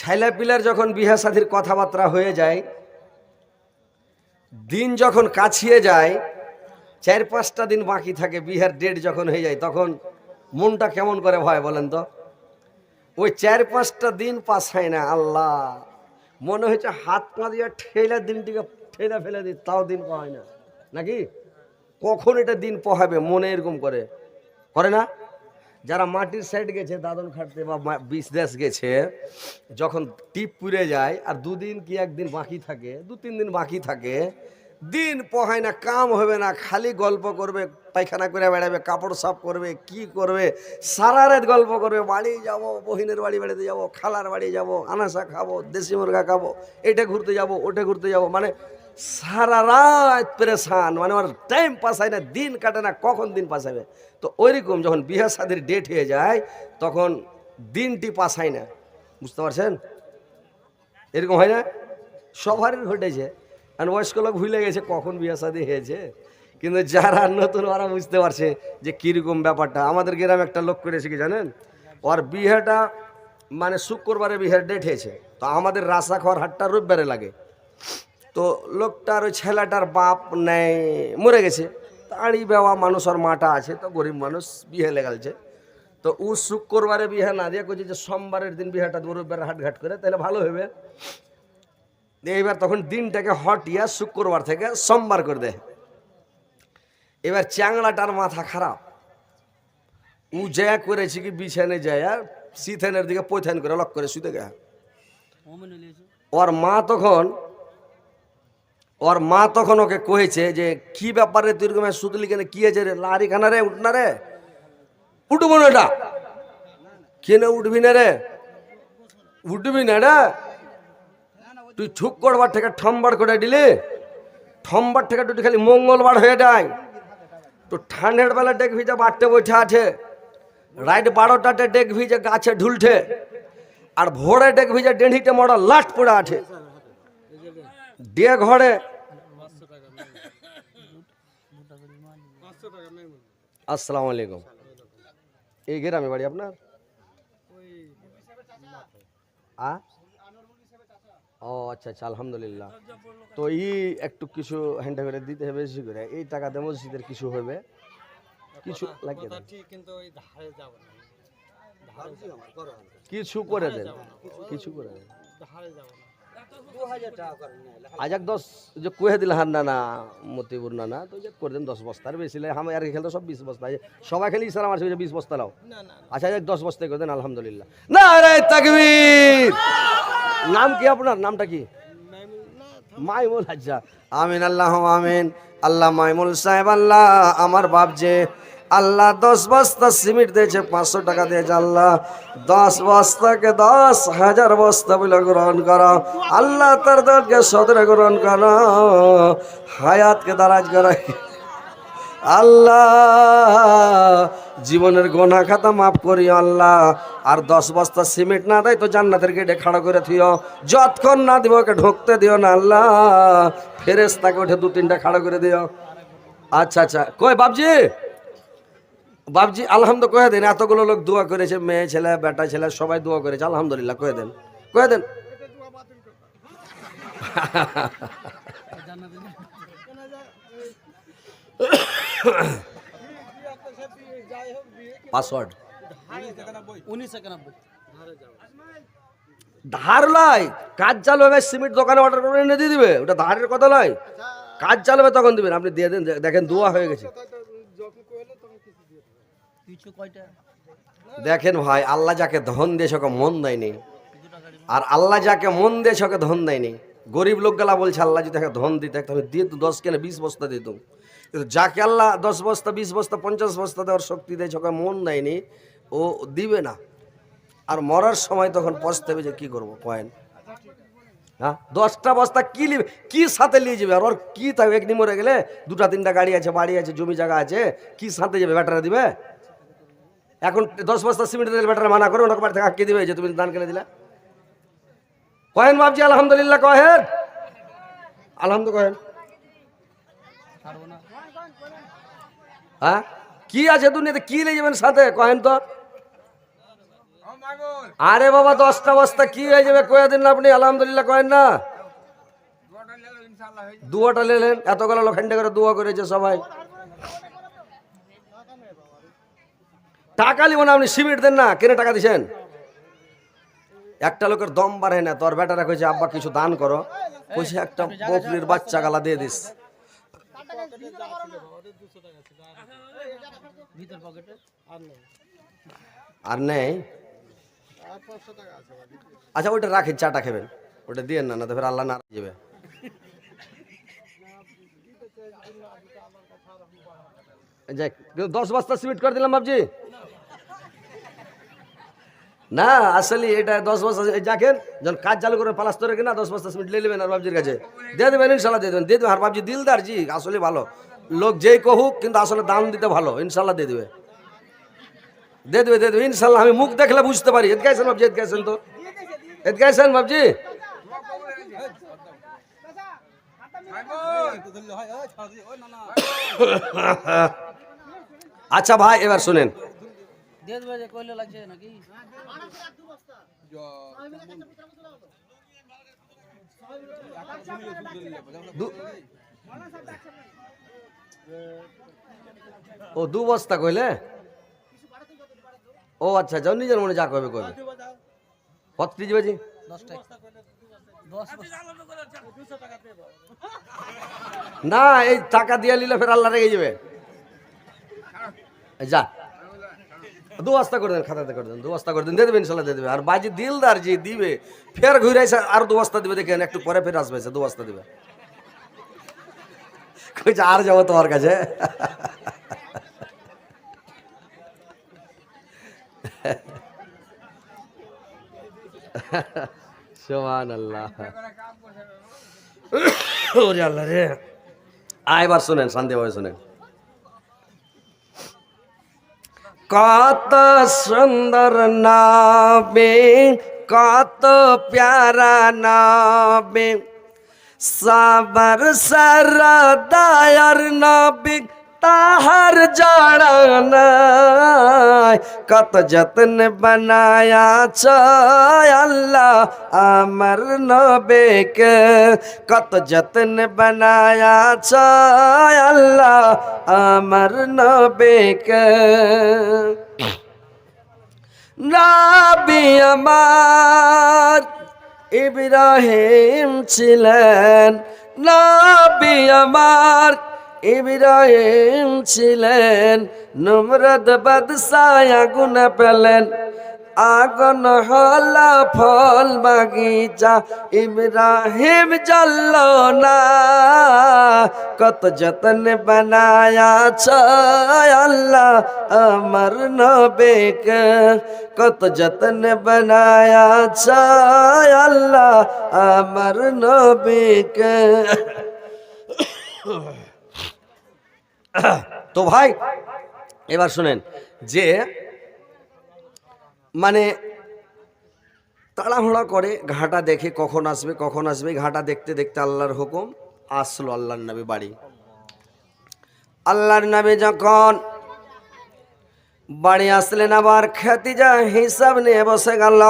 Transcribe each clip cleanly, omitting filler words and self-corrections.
ছেলে পিলার যখন বিয়ে শাদীর কথাবার্তা হয়ে যায়, দিন যখন কাছিয়ে যায়, 4-5টা দিন বাকি থাকে, বিয়ের ডেট যখন হয়ে যায়, তখন মনটা কেমন করে ভয় বলেন তো? ওই 4-5টা দিন পাস হয় না, আল্লাহ মনে হচ্ছে হাত পা দিয়ে ঠেলে দিনটিকে ঠেলে ফেলে দিই, তাও দিন পাওয়া না নাকি? কখন এটা দিন পোহাবে মনে এরকম করে করে না? যারা মাটির সাইড গেছে, দাদন খাটতে বা বিদেশ গেছে, যখন টিপ পুড়ে যায় আর 2 দিন কি 1 দিন বাকি থাকে, 2-3 দিন বাকি থাকে, দিন পোহায় না, কাম হবে না, খালি গল্প করবে, পায়খানা করে বেড়াবে, কাপড় সাফ করবে, কি করবে, সারা রাত গল্প করবে, বাড়ি যাব, বহিনের বাড়ি বেড়াতে যাব, খালার বাড়ি যাব, আনাসা খাবো, দেশি মুরগা খাবো, এটা ঘুরতে যাব, ওটা ঘুরতে যাব, মানে সারা রাত পরেশান, মানে ওর টাইম পাস হয় না, দিন কাটে না, কখন দিন পাস হবে। তো ওইরকম যখন বিয়ে শাদীর ডেট হয়ে যায়, তখন দিনটি পাস হয় না, বুঝতে পারছেন? এরকম হয় না? সবারই ঘটেছে। আর বয়স্ক লোক ভুলে গেছে কখন বিয়ে শাদী হয়েছে, কিন্তু যারা নতুন ওরা বুঝতে পারছে যে কীরকম ব্যাপারটা। আমাদের গ্রামে একটা লোক করেছে কি জানেন, ওর বিয়েটা মানে শুক্রবারে বিয়ের ডেট হয়েছে, তো আমাদের রাসা খাওয়ার হাটটা রবিবারে লাগে। তো লোকটার ওই ছেলেটার বাপ নেই, মরে গেছে, তাড়ি বেওয়া মানুষ, আর মাটা আছে, তো গরিব মানুষ, বিয়ে লেগালছে। তো ও শুক্রবারে বিয়ে না দিয়ে কইছে যে সোমবারের দিন বিয়েটা রবিবারে হাটঘাট করে, তাহলে ভালো হবে। এইবার তখন দিনটাকে হটিয়া শুক্রবার থেকে সোমবার করে দেয়। এবার চ্যাংড়াটার মাথা খারাপ, ও যা করেছে কি বিছানে যায় আর সিথেনের দিকে পৈথান করে লক করে শুতে গেছে। ওর মা তখন ওকে কয়েছে যে কি ব্যাপারে তুই এরকম সুতলি কেন, কি আছে রে, লারি খানা রে, উঠ না রে, উঠবো না, এটা কেন উঠবি না রে, উঠবি না রে, তুই ছুক করবার থেকে ঠম্বার করে দিলি, ঠম্বার থেকে তুই খালি মঙ্গলবার হয়ে যায়। তো ঠান্ডার বেলা দেখবি যে বাড়তে বসে আছে, রাত 12টাতে দেখবি যে গাছে ঢুলছে, আর ভোরে দেখবি যে ডেঁড়িতে মরা লাট পড়ে আছে দিয়ে ঘরে। আসসালামু আলাইকুম। এই গ্রামে বাড়ি আপনার? ও আচ্ছা আচ্ছা, আলহামদুলিল্লাহ। তো একটু কিছু হ্যান্ডা করে দিতে হবে, বেশি করে এই টাকাতে মসজিদের কিছু হবে, কিছু লাগিয়ে দেন, কিছু করে দেন, কিছু করে দেন। আজ 10 যে কয়ে দিল হান না মতিপুর না, তো যে করে দেন 10 বস্তার বেশি লাই, আমি আর খেলতে সব 20 বস্তা, সবাই খেলি ইসারা মারছে 20 বস্তা লাও। আচ্ছা 10 বস্তা করে দেন, আলহামদুলিল্লাহ। নারে তাকবীর। নাম কি আপনার? নামটা কি? মাইমুল। আচ্ছা, আমিন, আল্লাহ আমিন। আল্লাহ মাইমুল সাহেব, আল্লাহ আমার বাপ যে আল্লাহ 10 বস্তা সিমেন্ট দিয়েছে, 500 টাকা দিয়েছে, আল্লাহ 10 বস্তাকে 10,000 বস্তা বলে গ্রহণ করো, আল্লাহ তার দলকে সদরে গ্রহণ করো, হায়াতকে দারাজ করো, আল্লাহ জীবনের গোনা খাতা মাফ করিও আল্লাহ। আর 10 বস্তা সিমেন্ট না দেয় তো জান্নাতের গেটে খাড়া করে থিও, যতক্ষণ না দিব ওকে ঢুকতে দিও না আল্লাহ, ফেরেশতাকে উঠে 2-3টা খাড়া করে দিও। আচ্ছা আচ্ছা, কই বাপজি, বাপজি আলহামদুলিল্লাহ কয়ে দেন, এতগুলো লোক দোয়া করেছে, মেয়ে ছেলে বেটা ছেলে সবাই দোয়া করেছে, আলহামদুলিল্লাহ কয়ে দেন, কয়ে দেন। পাসওয়ার্ড ধার লয়, কাজ চালু হবে, সিমেন্ট দোকানে অর্ডার করে এনে দিয়ে দিবে, ওটা ধারের কথা লয়, কাজ চালু হবে তখন দিবেন, আপনি দিয়ে দেন। দেখেন দোয়া হয়ে গেছে। দেখেন ভাই, আল্লাহ যাকে ধন দিয়েছে ওকে মন দেয়নি, আর আল্লাহ যাকে মন দিয়েছে ওকে ধন দেয়নি। গরিব লোকগুলা বলছে আল্লাহ যদি ধন দিতে আমি দিয়ে 10 কেন 20 বস্তা দিতাম, কিন্তু যাকে আল্লাহ 10 বস্তা 20 বস্তা 50 বস্তা দেওয়ার শক্তি দিয়েছে ওকে মন দেয়নি, ও দিবে না। আর মরার সময় তখন পস্তাবে যে কি করবো কয়েন। হ্যাঁ, 10টা বস্তা কি নিবে, কি সাথে নিয়ে যাবে, আর ওর কি থাকবে, একদিন মরে গেলে 2-3টা গাড়ি আছে, বাড়ি আছে, জমি জায়গা আছে, কি সাথে যাবে, ব্যাটারা দিবে? এখন 10 বস্তা সিমেন্ট দিলে ব্যাটারা মানা করে ওনাকে বাড়ি থেকে আটকে দিবে যে তুমি দান করে দিলা। কহেন বাবজি আলহামদুলিল্লাহ, কহেন আলহামদুলিল্লাহ, কহেন। হ্যাঁ, কি আছে দুনিয়াতে, কি নিয়ে যাবেন সাথে কহেন তো? আরে বাবা 10টা বস্তা কি হয়ে যাবে কয়ে দিন না আপনি, আলহামদুলিল্লাহ কয়েন না। দুয়াটা নিলেন, এতগুলো লোক হ্যান্ডে করে দুয়া করেছে সবাই। টাকা নিব না, আপনি সিমেন্ট দেন না, কেনে টাকা দিছেন? একটা লোকের দম বাড়ে না, তোর বেটারা কইছে আব্বা কিছু দান করো, কইছে একটা বকরির বাচ্চা গালা দিয়ে দিস। আর নেই? আচ্ছা ওইটা রাখেন, চাটা খাবেন, ওটা দিয়ে না, না তো ফের আল্লাহ না যাবে। যাক 10 বস্তা সিমেন্ট করে দিলাম বাবজি। না আসলে এটা 10 বস্তা যাকেন যখন কাজ চালু করে পালাস্তরে কিনা 10 বস্তা সিমেন্ট নিয়ে নেবেন আর বাবজির কাছে দিয়ে দেবেন, ইনশাল্লাহ দিয়ে দেবেন, দিয়ে দেবেন। আর বাবজি দিলদার জি, আসলে ভালো লোক, যেই কহুক কিন্তু আসলে দাম দিতে ভালো, ইনশাল্লাহ দিয়ে দেবে, দিয়ে দেবে, দিয়ে দেবে ইনশাল্লাহ। আমি মুখ দেখলে বুঝতে পারি। এদ গাইছেন বাবজি, এদ গাইছেন তো, এদ গাইছেন বাবজি। আচ্ছা ভাই এবার শুনেন, ও 2 বস্তা কইলে, ও আচ্ছা যাও নিজের মনে যা কবে কবে কত দিবে জি? না এই টাকা দিয়ে নিলে ফের আল্লাহ রেগে যাবে। যা 2 বস্তা করে দেন, খাতাতে করে দেন, 2 বস্তা করে দেন, দিয়ে দেবেন ইনশাল্লাহ দিয়ে দেবে। আর বাজি দিলদার জি দিবে, ফের ঘুরে আসে আর 2 বস্তা দিবে, দেখেন একটু পরে ফের আসবে, 2 বস্তা দিবে, কইছে আর যাবো তোমার কাছে। সুবহানাল্লাহ, ওরে আল্লাহ রে। এবার শুনেন, শান্তিভাবে শুনেন। কত সুন্দর নবী, কত প্যারা নবী, সবার সরদার নবী, তাহার জড় নাই। কত যত্ন বানায়া আল্লাহ আমার নবীকে, কত যত্ন বানায়া আল্লাহ আমার নবীকে। নবী আমার ইব্রাহিম ছিলেন, নবী আমার ইব্রাহিম ছিলেন, নমরুদ বাদশাহ আগুন পেলেন, আগুন হলো ফল বাগিচা, ইব্রাহিম জ্বলল না। কত যত্ন বানায়া আল্লাহ আমার নবীকে, কত যত্ন বানায়া আল্লাহ আমার নবীকে। তো ভাই এবার শুনেন যে মানে তাড়াহুড়া করে ঘাটা দেখে কখন আসবে কখন আসবে, ঘাটা দেখতে দেখতে আল্লাহর হুকুম আসলো আল্লাহর নবী বাড়ি। আল্লাহর নবী যখন বাড়ি আসলেন আবার খাদিজা হিসাব নিয়ে বসে গেল।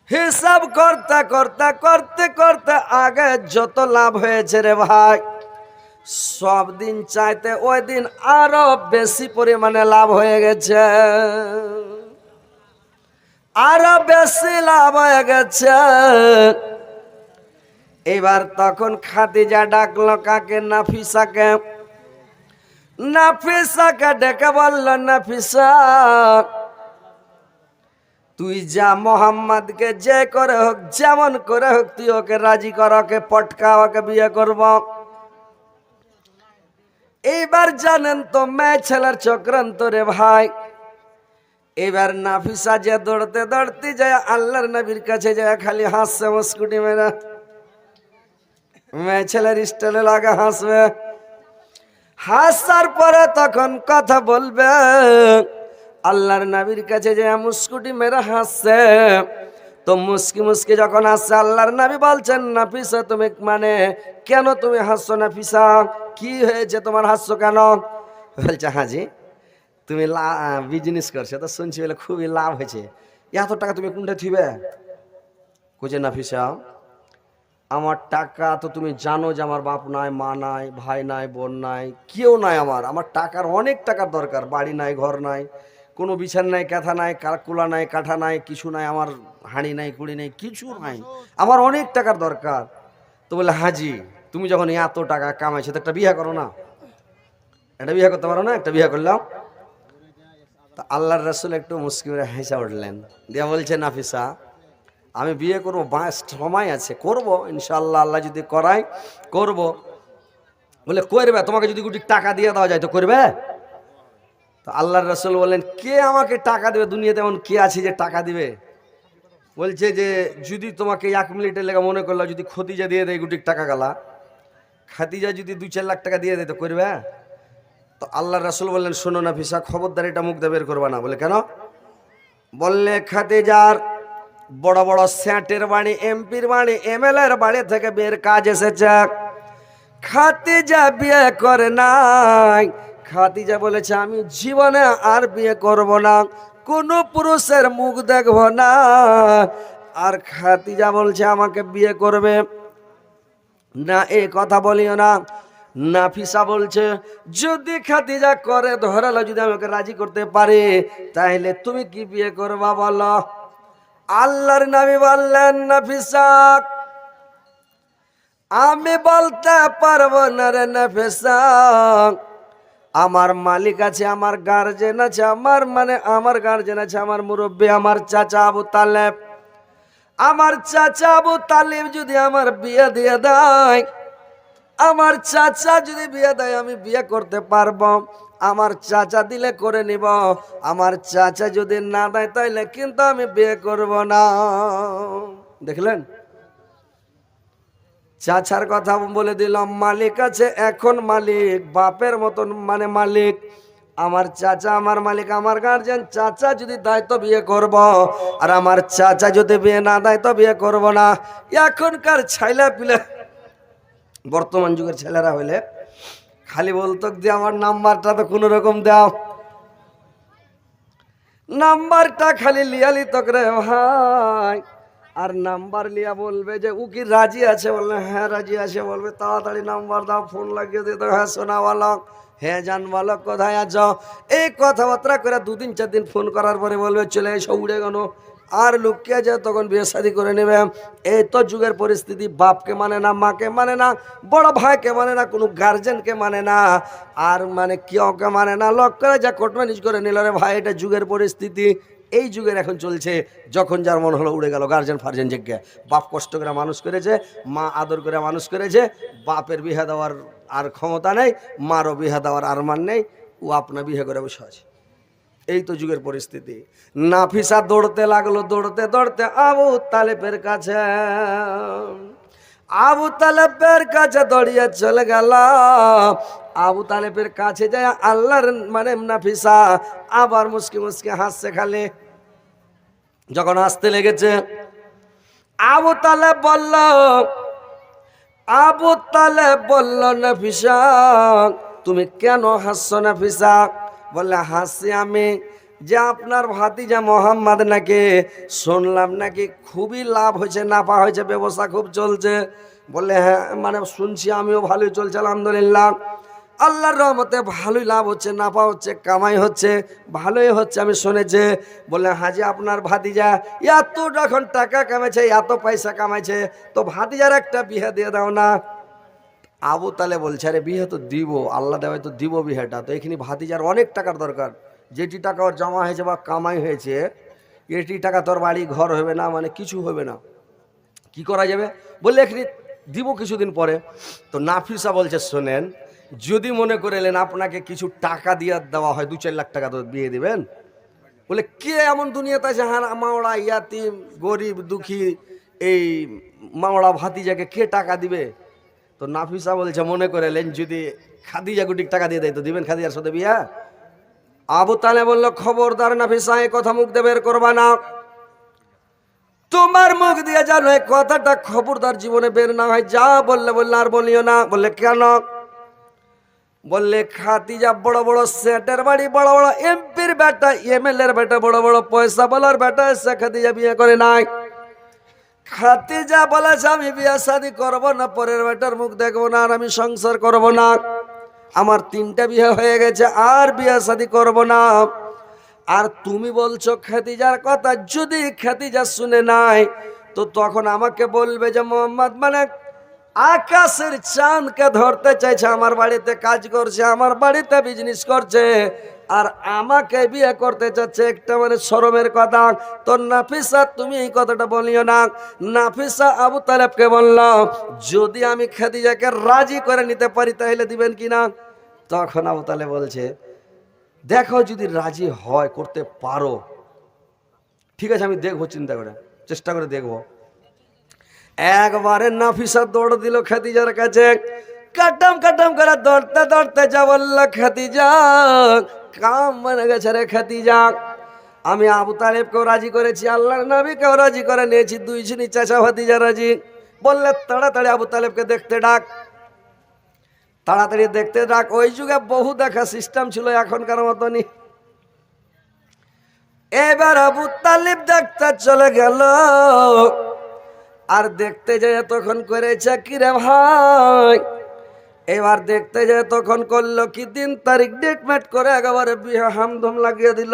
হিসাব করতে করতে করতে করতে আগে যত লাভ হয়েছে রে ভাই, সব দিন চাইতে ওই দিন আরো বেশি পরিমাণে লাভ হয়ে গেছে, আরো বেশি লাভ হয়ে গেছে। এবার তখন খাদিজা ডাকলো কাকে? নাফিসাকে। নাফিসাকে ডেকে বলল, নাফিসা তুই যা মোহাম্মদকে যে করে হোক যেমন করে হোক তুই ওকে রাজি কর, ওকে পটকা, ওকে বিয়ে করব। এইবার জানেন তো মেয়ে ছেলের চক্রান্ত রে ভাই। এবার নাফিসা যে দৌড়তে দৌড়তে যায় আল্লাহর নবীর কাছে যায়, খালি হাসছে মুস্কুটি মেরা, মেয়ে ছেলের স্টাইলে লাগা হাসবে। হাসার পরে তখন কথা বলবে, আল্লাহর নবীর কাছে যে মুস্কুটি মেরা হাসছে। তো মুস্কি মুস্কি যখন হাসছে আল্লাহর নবী বলছেন, নাফিসা তুমি মানে কেন তুমি হাসছো? নাফিসা কি হয়েছে তোমার, হাসছো কেন? বলছে হাজি তুমি বিজনেস করছো তো শুনছি বলে খুবই লাভ হয়েছে, এত টাকা তুমি কোনটা থিবে? কইছে নাফিসা, আমার টাকা তো তুমি জানো যে আমার বাপ নাই, মা নাই, ভাই নাই, বোন নাই, কেউ নাই। আমার টাকার অনেক টাকার দরকার। বাড়ি নাই, ঘর নাই, কোনো বিছান নাই, কাঁথা নাই, কুলা নাই, কাঠা নাই, কিছু নাই, আমার হাঁড়ি নাই, কুড়ি নাই, কিছু নাই, আমার অনেক টাকার দরকার। তো বলে হাজি, তুমি যখন এত টাকা কামাইছো তো একটা বিয়ে করো না। একটা বিয়ে করতে পারো না? একটা বিয়ে করলাম। তা আল্লাহর রাসূল একটু মুস্কি মেরে হেসে উঠলেন, দিয়া বলছে নাফিসা, আমি বিয়ে করবো, সময় আছে, করব ইনশাআল্লাহ, আল্লাহ যদি করায় করব। বলে করবে, তোমাকে যদি কোটি টাকা দিয়ে দেওয়া যায় তো করবে? তো আল্লাহর রাসূল বললেন, কে আমাকে টাকা দেবে? দুনিয়াতে এমন কে আছে যে টাকা দিবে? বলছে যে যদি তোমাকে 1 মিনিটের লেগে মনে করলো যদি খতিজা দিয়ে দেয় কোটি টাকা গালা, খাদিজা যদি 2-4 লাখ টাকা দিয়ে দেয় তো করবে? তো আল্লাহর রাসূল বললেন, শোনো নাফিসা, খবরদার এটা মুখ দিয়ে বের করবা না। বলে কেন? বললে খাদিজার বড় বড় স্যাটের বাড়ি, এমপির বাড়ি, এমএলএর বাড়ি থেকে বের কাজ এসেছে। খাদিজা বিয়ে করে নাই। খাদিজা বলেছে আমি জীবনে আর বিয়ে করব না, কোন পুরুষের মুখ দেখব না। আর খাদিজা বলছে আমাকে বিয়ে করবে না, এই কথা বলিও না। নাফিসা বলছে যদি খাদিজা করে ধরালো, যদি আমাকে রাজি করতে পারে, তাহলে তুমি কি বিয়ে করবা বলো? আল্লাহর নবী বললেন, নাফিসা আমি বলতে পারবো না রে নাফিসা, আমার মালিক আছে, আমার গার্জেন আছে, আমার গার্জেন আছে, আমার মুরব্বী, আমার চাচা আবু তালেব। আমার চাচা আবু তালেব যদি আমার বিয়ে দিয়ে দেয়, আমার চাচা যদি বিয়ে দেয় আমি বিয়ে করতে পারবো। আমার চাচা দিলে করে নিব, আমার চাচা যদি না দেয় তাইলে কিন্তু আমি বিয়ে করব না। দেখলেন, চাচার কথা বলে দিলাম, মালিক আছে, এখন মালিক বাপের মতন মালিক। আমার চাচা আমার মালিক, আমার গার্জেন। চাচা যদি দেয় তো বিয়ে করব, আর আমার চাচা যদি বিয়ে না দেয় তো বিয়ে করব না। এখনকার ছেলে পিলে, বর্তমান যুগের ছেলেরা হইলে খালি বলতো যে আমার নাম্বারটা তো কোনো রকম দাও, নাম্বারটা খালি লিয়ালি তো রে ভাই। আর নাম্বার লিয়া বলবে যে ও কি রাজি আছে? বললে হ্যাঁ রাজি আছে। বলবে তাড়াতাড়ি নাম্বার দাও, ফোন লাগিয়ে দিতে। হ্যাঁ সোনা বালক, হ্যাঁ জান বালক, কোথায় আছো? এই কথাবার্তা করে 2-3-4 দিন ফোন করার পরে বলবে চলে এসো, উড়ে গেল। আর লুকিয়ে যায়, তখন বিয়ে শাদী করে নেবে। এই তো যুগের পরিস্থিতি। বাপকে মানে না, মাকে মানে না, বড় ভাইকে মানে না, কোনো গার্জেনকে মানে না, আর কেউকে মানে না। লোক করে যা কোর্ট ম্যানেজ করে নিল রে ভাই, এটা যুগের পরিস্থিতি। এই যুগের এখন চলছে, যখন যার মন হলো উড়ে গেল। গার্জেন ফার্জেন জিজ্ঞে, বাপ কষ্ট করে মানুষ করেছে, মা আদর করে মানুষ করেছে, বাপের বিয়ে দেওয়ার আর ক্ষমতা নেই, মারও বিয়ে দেওয়ার আর মান নেই, ও আপনার বিয়ে করে বসে আছে। এই তো যুগের পরিস্থিতি। নাফিসা দৌড়তে লাগলো, দৌড়তে দৌড়তে আবু তালেবের কাছে। আবু তালেবের কাছে দৌড়িয়ে চলে গেল। আবু তালেবের কাছে যায় আল্লাহর নাফিসা আবার মুসকি মুসকি হাসছে খালি। যখন হাসতে লেগেছে, আবু তালেব বলল নাফিসা তুমি কেন হাসছো নাফিসা? বললে হাসছি আমি যে আপনার ভাতিজা মোহাম্মদ নাকি শুনলাম নাকি খুবই লাভ হয়েছে, নাফা হয়েছে, ব্যবসা খুব চলছে। বললে হ্যাঁ শুনছি, আমিও ভালোই চলছে আলহামদুলিল্লাহ, আল্লাহর রহমতে ভালোই লাভ হচ্ছে, নাফা হচ্ছে, কামাই হচ্ছে, ভালোই হচ্ছে আমি শুনেছি। বললে হাজি আপনার ভাতিজা এত যখন টাকা কামাইছে, এত পয়সা কামাইছে, তো ভাতিজার একটা বিয়ে দিয়ে দাও না। আবু তালে বলছে আরে বিয়ে তো দিব, আল্লাহ দেওয়ায় তো দিব বিয়েটা, তো এখানে ভাতিজার অনেক টাকার দরকার। যেটি টাকা ওর জমা হয়েছে বা কামাই হয়েছে, এটি টাকা তোর বাড়ি ঘর হবে না, কিছু হবে না, কি করা যাবে? বললে এখানে দিব কিছুদিন পরে। তো নাফিসা বলছে শোনেন, যদি মনে করেলেন আপনাকে কিছু টাকা দিয়ে দেওয়া হয়, 2-4 লাখ টাকা তো বিয়ে দিবেন। বলে কে এমন দুনিয়াতে আছে হ্যাঁ মাওড়া ইয়াতিম গরিব দুঃখী এই মাওড়া ভাতিজাকে কে টাকা দিবে? তো নাফিসা বলছে মনে করেলেন যদি খাদিজা গুটিক টাকা দিয়ে দেয় তো দিবেন খাদিজার সাথে বিয়া? আবু তালে বলল খবরদার নাফিসা, এই কথা মুখ দিয়ে বের করবা না, তোমার মুখ দিয়ে জানো এই কথাটা খবরদার জীবনে বের না হয়, যা বললে আর বলিও না। বললে কেন? বললে খাদিজা বড় বড় সেটের বাড়ি, বড় বড় এমপির বেটা, এমএলএর বেটা, বড় বড় পয়সা বলার বেটা এসে খাদিজা বিয়ে করে নাই। খাদিজা বলেছে আমি বিয়ে শাদী করবো না, পরের বেটার মুখ দেখবো না, আর আমি সংসার করব না, আমার 3টা বিয়ে হয়ে গেছে, আর বিয়ে শাদী করব না। আর তুমি বলছো খাদিজার কথা, যদি খাদিজা শুনে নাই তো তখন আমাকে বলবে যে মোহাম্মদ মানে আকাশের চাঁদকে ধরতে চাইছে, আমার বাড়িতে কাজ করছে, আমার বাড়িতে বিজনেস করছে, আর আমাকে বিয়ে করতে চাচ্ছে, একটা মানে শরমের কথা। তো নাফিসা তুমি এই কথাটা বলিও না। নাফিসা আবু তালেবকে বললাম যদি আমি খাদিজাকে রাজি করে নিতে পারি তাহলে দিবেন কিনা। তখন আবু তালেব বলছে দেখো যদি রাজি হয়, করতে পারো, ঠিক আছে আমি দেখবো, চিন্তা করে চেষ্টা করে দেখবো। একবারে নাফিসা দৌড় দিল খাদিজার কাছে, কাটাম কাটাম করে দৌড়তে দৌড়তে যা বলল খাদিজা কাম মানে গেছে রে খাদিজা, আমি আবু তালেবকেও রাজি করেছি, আল্লাহর নবীকেও রাজি করে নিয়েছি, 2 জনই চাচা ভাতিজা রাজি। বললে তাড়াতাড়ি আবু তালেবকে দেখতে ডাক, তাড়াতাড়ি দেখতে ডাক। ওই যুগে বহু দেখা সিস্টেম ছিল, এখনকার মতনই। এবার আবু তালেব দেখতে চলে গেল, আর দেখতে যায় তখন করেছে কি রে ভাই, এবার দেখতে যায় তখন করলো কি দিন তারিখ ডেট মেট করে একেবারে বিয়ে হামধুম লাগিয়ে দিল,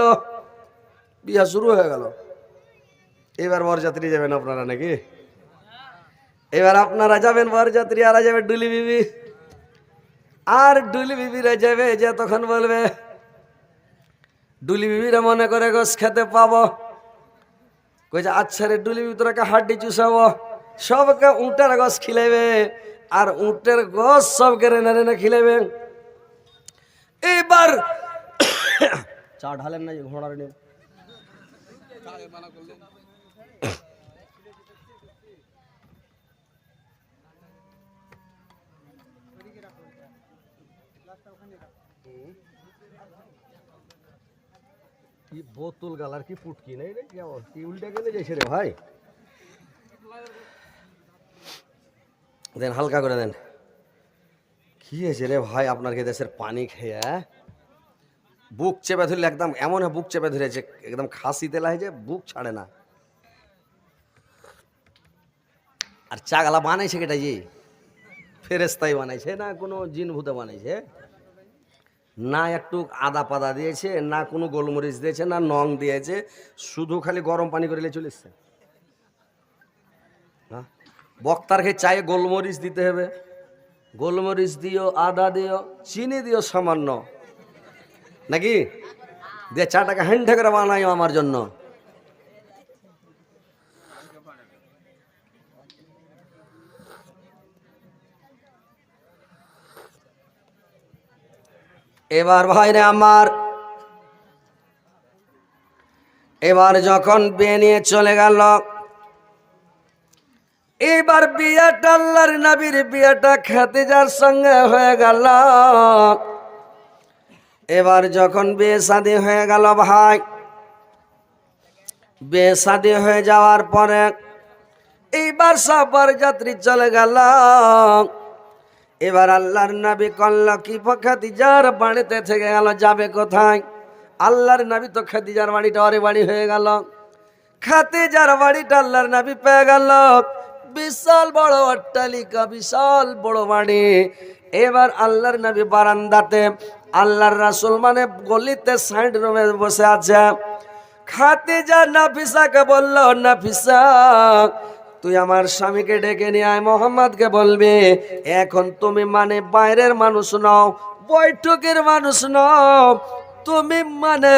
বিয়ে শুরু হয়ে গেল। এবার বরযাত্রী যাবেন আপনারা নাকি? এবার আপনারা যাবেন বরযাত্রী, আর যাবে ডুলি বিবি, আর ডুলি বিবিরা যাবে, যে তখন বলবে ডুলি বিবিরা মনে করে গোস খেতে পাবো, কইছে আচ্ছা রে ডুলি বিবি তোরাকে হাড্ডি চুষাবো, সবকে উটের গোস খিলাইবে, আর উটের গোস সবকে রেনে রেনে খিলাইবে। এইবার চা ঢালেন না ঘোড়ার নেই, কি বোতল গালার কি ফুটকি নেই রে, কি উল্টা গেলে যাইছে রে ভাই, দেন হালকা করে দেন। কি হয়েছে রে ভাই আপনার কে দেশের পানি খেয়ে বুক চেপে ধরলে একদম এমন বুক চেপে ধরেছে, একদম খাসি তেলা হয়েছে, বুক ছাড়ে না। আর চা গালা বানাইছে কেটা জি, ফেরেস্তাই বানাইছে না কোনো জিন ভূতে বানাইছে, না একটু আদা পাদা দিয়েছে, না কোনো গোলমরিচ দিয়েছে, না নং দিয়েছে, শুধু খালি গরম পানি করে চলে এসছে। হ্যাঁ বক্তার খেয়ে চায়ে গোলমরিচ দিতে হবে, গোলমরিচ দিও, আদা দিও, চিনি দিও সামান্য, নাকি দিয়ে চাটাকে হ্যান্ডে করে বানাইও আমার জন্য। এবার ভাইরে আমার, এবার যখন বিয়ে নিয়ে চলে গেল, এবার বিয়েটা আল্লাহর নবীর বিয়েটা খাদিজার সঙ্গে হয়ে গেল। এবার যখন বিয়ে শাদী হয়ে গেল ভাই, বিয়ে শাদী হয়ে যাওয়ার পরে এইবার সব বরযাত্রী চলে গেল। এবার আল্লাহর নবী করল কি, খাদিজার বাড়িতে থেকে গেল, যাবে কোথায়? আল্লাহর নবী তো খাদিজার বাড়িটা ওরে বাড়ি হয়ে গেল, খাদিজার বাড়িটা আল্লাহর নবী পেয়ে গেল, বিশাল বড় অট্টালিকা, বিশাল বড় বাড়ি। এবার আল্লাহর নবী বারান্দাতে, আল্লাহর রাসূল মানে গলিতে সাইড রুমে বসে আছে। খাদিজা নাফিসাকে বলল নাফিসা তুই আমার স্বামীকে ডেকে নিয়ে আয়, মোহাম্মদকে বলবি এখন তুমি মানে বাইরের মানুষ নও, বৈঠকের মানুষ নও, তুমি মানে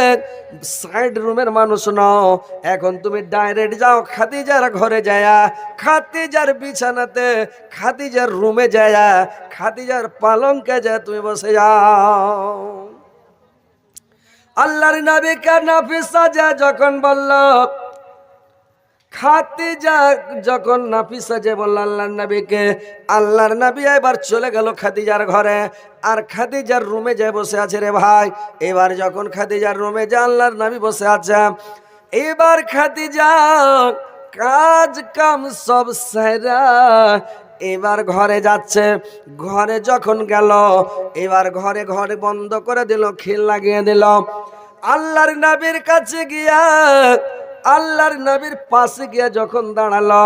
সাইড রুমের মানুষ নও, এখন তুমি ডাইরেক্ট যাও খাদিজার ঘরে যায়া, খাদিজার বিছানাতে, খাদিজার রুমে যায়া, খাদিজার পালঙ্কে যায় তুমি বসে যাও। আল্লাহর নবী কে নাফিসা যা যখন বলল, খাদিজা যখন নাফিসা যে বলল আল্লাহর নবীকে, আল্লাহর নবী এবার চলে গেল খাদিজার ঘরে, আর খাদিজার রুমে যায় বসে আছে রে ভাই। এবার যখন খাদিজার রুমে যায় আল্লাহর নবী বসে আছে, এবার খাদিজা কাজ কাম সব সারা এবার ঘরে যাচ্ছে, ঘরে যখন গেল এবার ঘরে ঘরে বন্ধ করে দিল, খিল লাগিয়ে দিল। আল্লাহর নবীর কাছে গিয়া, আল্লাহর নবীর পাশে গিয়া যখন দাঁড়ালো,